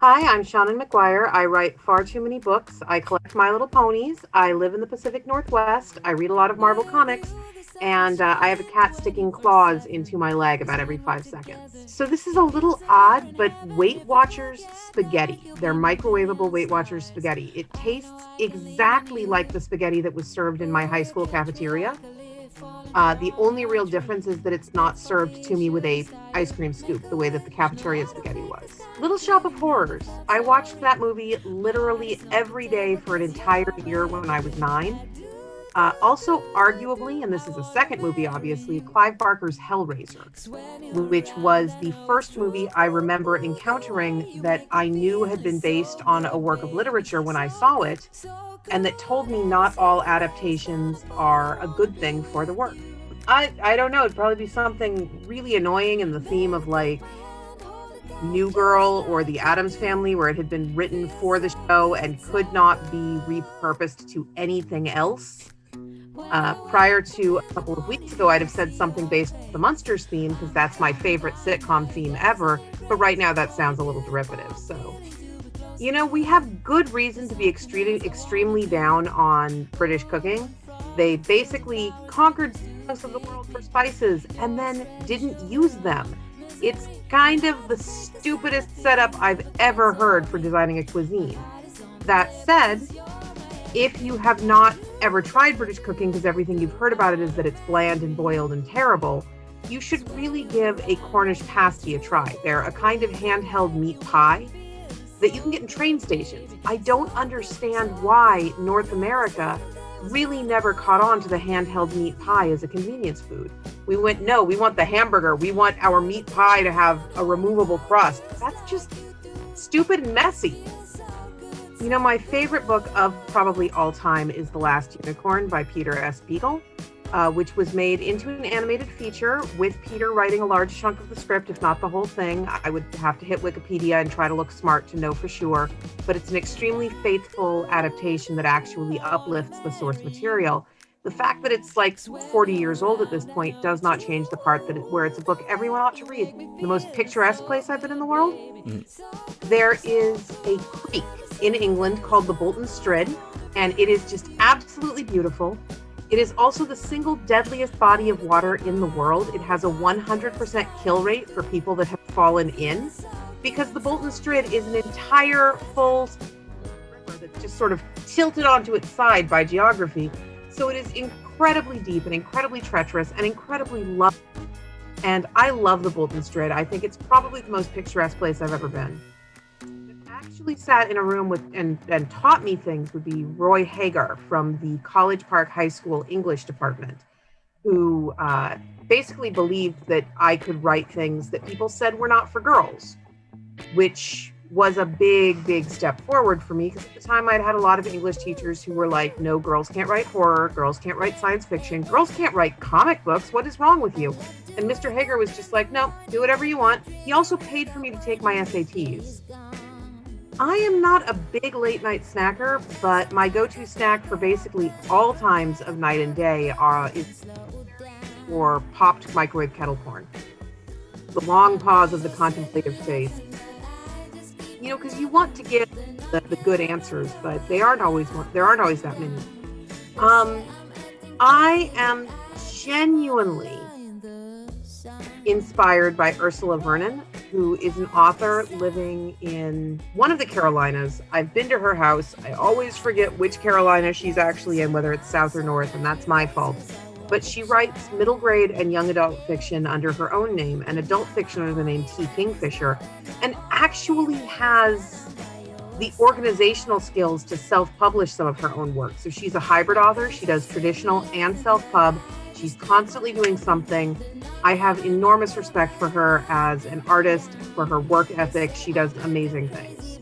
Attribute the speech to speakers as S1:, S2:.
S1: Hi, I'm Seanan McGuire. I write far too many books. I collect My Little Ponies. I live in the Pacific Northwest. I read a lot of Marvel comics. And I have a cat sticking claws into my leg about every 5 seconds. So this is a little odd, but Weight Watchers spaghetti. They're microwavable Weight Watchers spaghetti. It tastes exactly like the spaghetti that was served in my high school cafeteria. The only real difference is that it's not served to me with a ice cream scoop the way that the cafeteria spaghetti was. Little Shop of Horrors. I watched that movie literally every day for an entire year when I was 9. Also, arguably, and this is a second movie, obviously, Clive Barker's Hellraiser, which was the first movie I remember encountering that I knew had been based on a work of literature when I saw it, and that told me not all adaptations are a good thing for the work. I don't know, it'd probably be something really annoying in the theme of like New Girl or The Addams Family, where it had been written for the show and could not be repurposed to anything else. Prior to a couple of weeks ago, I'd have said something based on the Munsters theme because that's my favorite sitcom theme ever. But right now, that sounds a little derivative. So, we have good reason to be extremely down on British cooking. They basically conquered most of the world for spices and then didn't use them. It's kind of the stupidest setup I've ever heard for designing a cuisine. That said, if you have not ever tried British cooking, because everything you've heard about it is that it's bland and boiled and terrible, you should really give a Cornish pasty a try. They're a kind of handheld meat pie that you can get in train stations. I don't understand why North America really never caught on to the handheld meat pie as a convenience food. We went, no, we want the hamburger. We want our meat pie to have a removable crust. That's just stupid and messy. My favorite book of probably all time is The Last Unicorn by Peter S. Beagle, which was made into an animated feature with Peter writing a large chunk of the script, if not the whole thing. I would have to hit Wikipedia and try to look smart to know for sure, but it's an extremely faithful adaptation that actually uplifts the source material. The fact that it's like 40 years old at this point does not change the part where it's a book everyone ought to read. The most picturesque place I've been in the world. There is a creek in England called the Bolton Strid, and it is just absolutely beautiful. It is also the single deadliest body of water in the world. It has a 100% kill rate for people that have fallen in, because the Bolton Strid is an entire full river that's just sort of tilted onto its side by geography. So it is incredibly deep and incredibly treacherous and incredibly lovely. And I love the Bolton Strid. I think it's probably the most picturesque place I've ever been. Actually sat in a room with and taught me things would be Roy Hager from the College Park High School English department, who basically believed that I could write things that people said were not for girls, which was a big step forward for me, because at the time I'd had a lot of English teachers who were like, no, girls can't write horror, girls can't write science fiction, girls can't write comic books, what is wrong with you? And Mr. Hager was just like, no, do whatever you want. He also paid for me to take my SATs. I am not a big late night snacker, but my go-to snack for basically all times of night and day is or popped microwave kettle corn. The long pause of the contemplative face. Because you want to get the good answers, but there aren't always that many. I am genuinely inspired by Ursula Vernon, who is an author living in one of the Carolinas. I've been to her house. I always forget which Carolina she's actually in, whether it's South or North, and that's my fault. But she writes middle grade and young adult fiction under her own name and adult fiction under the name T. Kingfisher, and actually has the organizational skills to self-publish some of her own work. So she's a hybrid author. She does traditional and self-pub. She's constantly doing something. I have enormous respect for her as an artist, for her work ethic. She does amazing things.